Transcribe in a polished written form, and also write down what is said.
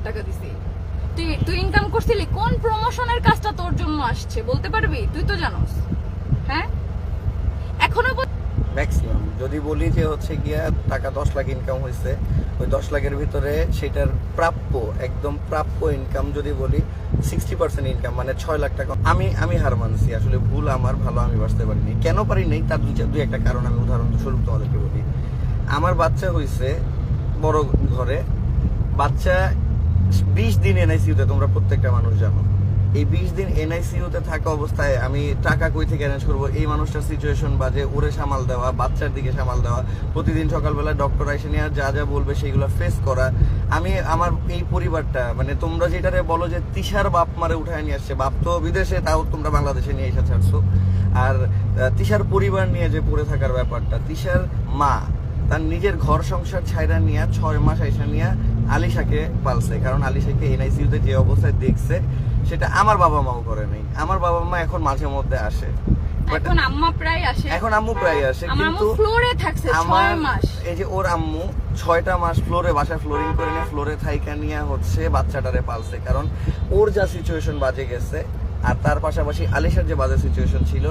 টাকা দিছি। তুই ইনকাম করছিলি, কোন প্রমোশনের কাজটা তোর জন্য আসছে বলতে পারবি? তুই তো জানোস। হ্যাঁ, এখনো ম্যাক্সিমাম যদি বলি যে হচ্ছে গিয়া টাকা 10 লাখ ইনকাম হয়েছে, ওই 10 লাখের ভিতরে সেটার প্রাপ্য, একদম প্রাপ্য ইনকাম যদি বলি 60% ইনকাম, মানে 6 লাখ টাকা। আমি হার মানছি, আসলে ভুল আমার, ভালো আমি বাঁচতে পারিনি। কেন পারি নাই তার দুই একটা কারণ আমি উদাহরণস্বরূপ তোমাদেরকে বলি। আমার বাচ্চা হয়েছে বড় ঘরে, বাচ্চা 20 দিন এনআইসিউতে, তোমরা প্রত্যেকটা মানুষ জানো। এই 20 দিন এনআইসিউতে থাকা অবস্থায় আমি টাকা কই থেকে অ্যারেঞ্জ করবো? এই মানুষটার সিচুয়েশন বাজে, ওরে সামাল দেওয়া, বাচ্চার দিকে সামাল দেওয়া, প্রতিদিন সকালবেলা ডক্টর এসে নিয়ে যা যা বলবে সেইগুলো ফেস করা। আমি আমার এই পরিবারটা, মানে তোমরা যেটারে বলো যে তিশার বাপ মারে উঠায় নিয়ে আসছে, বাপ তো বিদেশে, তাও তোমরা বাংলাদেশে নিয়ে এসে ছাড়ছো। আর তিশার পরিবার নিয়ে যে পড়ে থাকার ব্যাপারটা, তিশার মা তার নিজের ঘর সংসার ছাইরা নিয়ে 6 মাস আইসা নিয়ে আলিশাকে পালছে, কারণ আলিশাকে এনআইসিউতে যে অবস্থায় দেখছে সেটা আমার বাবা মাও করে নাই। আমার বাবা মা এখন মাঝে মধ্যে আসে, এখন আম্মু প্রায় আসে, কিন্তু ফ্লোরে থাকছে 6 মাস। এই যে ওর আম্মু 6টা মাস ফ্লোরে, বাসায় ফ্লোরিং করে নিয়ে ফ্লোরে থাইকা নিয়ে হচ্ছে বাচ্চাটারে পালছে, কারণ ওর যা সিচুয়েশন বাজে গেছে আর তার পাশাপাশি আলিশার যে বাজে সিচুয়েশন ছিল